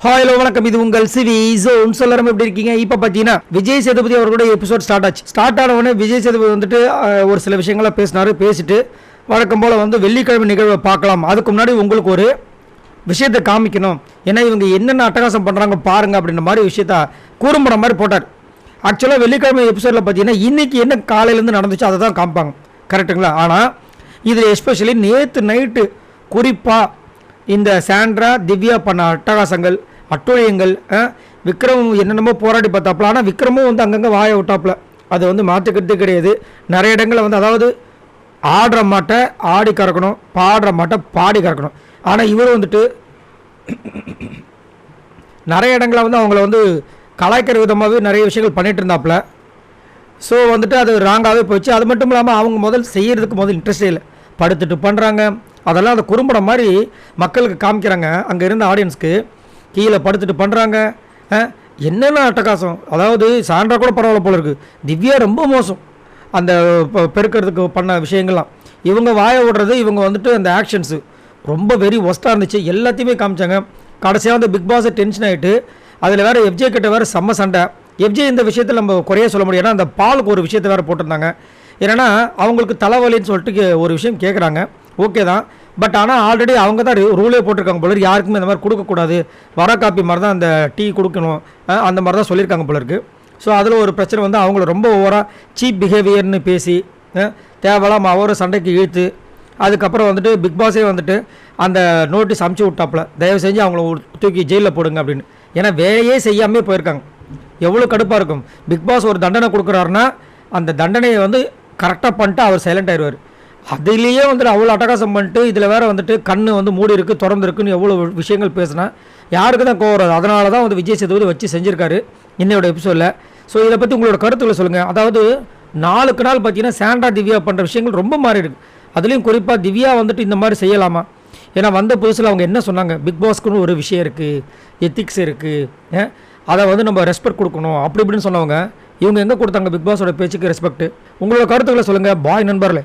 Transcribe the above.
Hello வணக்கம், இது உங்கள் சிவி ஜோன். சொல்லலாம் எப்படி இருக்கீங்க? இப்போ பார்த்தீங்கன்னா விஜய் சேதுபதி அவர்களுடைய எபிசோட் ஸ்டார்ட் ஆச்சு. ஸ்டார்ட் ஆன உடனே விஜய் சேதுபதி வந்துட்டு ஒரு சில விஷயங்களை பேசிட்டு வழக்கம் போல் வந்து வெள்ளிக்கிழமை நிகழ்வை பார்க்கலாம், அதுக்கு முன்னாடி உங்களுக்கு ஒரு விஷயத்தை காமிக்கணும், ஏன்னா இவங்க என்னென்ன அட்டகாசம் பண்ணுறாங்க பாருங்க அப்படின்ற மாதிரி விஷயத்த கூறும்பட மாதிரி போட்டார். ஆக்சுவலாக வெள்ளிக்கிழமை எபிசோடில் பார்த்தீங்கன்னா இன்றைக்கி என்ன காலையிலேருந்து நடந்துச்சோ அதை தான் காமிப்பாங்க, கரெக்டுங்களா? ஆனால் இதில் எஸ்பெஷலி நேற்று நைட்டு குறிப்பாக இந்த சாண்ட்ரா திவ்யா பண்ண அட்டகாசங்கள் அட்டுழியங்கள், விக்ரம் என்னென்னமோ போராடி பார்த்தாப்புல, ஆனால் விக்ரமும் வந்து அங்கங்கே வாய விட்டாப்புல, அது வந்து மாற்றிக்கிறது கிடையாது. நிறைய இடங்களில் வந்து அதாவது ஆடுற மாட்டை ஆடி கறக்கணும், பாடுற மாட்டை பாடி கறக்கணும். ஆனால் இவர் வந்துட்டு நிறைய இடங்களில் வந்து அவங்கள வந்து கலாய்க்கிற விதமாகவே நிறைய விஷயங்கள் பண்ணிகிட்டு இருந்தாப்புல. ஸோ வந்துட்டு அது ராங்காகவே போச்சு. அது மட்டும் இல்லாமல் அவங்க செய்கிறதுக்கு இன்ட்ரெஸ்டே இல்லை, படுத்துட்டு பண்ணுறாங்க. அதெல்லாம் அந்த குறும்படம் மாதிரி மக்களுக்கு காமிக்கிறாங்க. அங்கே இருந்த ஆடியன்ஸ்க்கு கீழே படுத்துட்டு பண்ணுறாங்க. என்னென்ன அட்டகாசம்! அதாவது சாண்ட்ரா கூட பரவாயில்ல போல இருக்குது, திவ்யா ரொம்ப மோசம். அந்த பெருக்கிறதுக்கு பண்ண விஷயங்கள்லாம், இவங்க வாயை விடுறது, இவங்க வந்துட்டு அந்த ஆக்ஷன்ஸு ரொம்ப வெரி ஒஸ்ட்டாக இருந்துச்சு. எல்லாத்தையுமே காமிச்சாங்க. கடைசியாக வந்து பிக் பாஸை டென்ஷன் ஆகிட்டு அதில் வேறு எஃப்ஜே கிட்ட வேறு செம்ம சண்டை. எஃப்ஜே இந்த விஷயத்தில் நம்ம குறைய சொல்ல முடியும், ஏன்னா அந்த பாலுக்கு ஒரு விஷயத்தை வேறு போட்டிருந்தாங்க. ஏன்னா அவங்களுக்கு தலைவலின்னு சொல்லிட்டு ஒரு விஷயம் கேட்குறாங்க, ஓகே தான். பட் ஆனால் ஆல்ரெடி அவங்க தான் ரூலே போட்டிருக்காங்க போல, யாருக்குமே இந்த மாதிரி கொடுக்கக்கூடாது, வர காப்பி மாதிரி தான் அந்த டீ கொடுக்கணும், அந்த மாதிரி தான் சொல்லியிருக்காங்க போல இருக்குது. ஸோ அதில் ஒரு பிரச்சனை வந்து அவங்கள ரொம்ப ஓவராக சீப் பிஹேவியர்னு பேசி தேவையில்லாமல் அவரை சண்டைக்கு இழுத்து, அதுக்கப்புறம் வந்துட்டு பிக் பாஸே வந்துட்டு அந்த நோட்டீஸ் அமுச்சு விட்டாப்புல, தயவு செஞ்சு அவங்கள தூக்கி ஜெயிலில் போடுங்க அப்படின்னு. ஏன்னா வேலையே செய்யாமே போயிருக்காங்க. எவ்வளோ கடுப்பாக இருக்கும். பிக் பாஸ் ஒரு தண்டனை கொடுக்குறாருன்னா அந்த தண்டனையை வந்து கரெக்டாக பண்ணிட்டு அவர் சைலண்ட் ஆயிடுவார். அதுலேயே வந்துட்டு அவ்வளோ அட்டகாசம் பண்ணிட்டு இதில் வேறு வந்துட்டு கண்ணு வந்து மூடி இருக்குது திறந்துருக்குன்னு எவ்வளோ விஷயங்கள் பேசினா யாருக்கு தான் கோவம் வராது. அதனால தான் வந்து விஜய் சேதுபதி வச்சு செஞ்சுருக்காரு இன்னையோட எபிசோடில். ஸோ இதை பற்றி உங்களோட கருத்துக்களை சொல்லுங்கள். அதாவது நாளுக்கு நாள் பார்த்தீங்கன்னா சாண்ட்ரா திவ்யா பண்ணுற விஷயங்கள் ரொம்ப மாறி இருக்குது. அதுலேயும் குறிப்பாக திவ்யா வந்துட்டு இந்த மாதிரி செய்யலாமா? ஏன்னா வந்த புதுசில் அவங்க என்ன சொன்னாங்க, பிக் பாஸ்க்குன்னு ஒரு விஷயம் இருக்குது, எத்திக்ஸ் இருக்குது, அதை வந்து நம்ம ரெஸ்பெக்ட் கொடுக்கணும் அப்படி இப்படின்னு சொன்னவங்க, இவங்க எங்கே கொடுத்தாங்க பிக் பாஸோட பேச்சுக்கு ரெஸ்பெக்ட்? உங்களோட கருத்துக்களை சொல்லுங்கள். பாய் நண்பர்களே.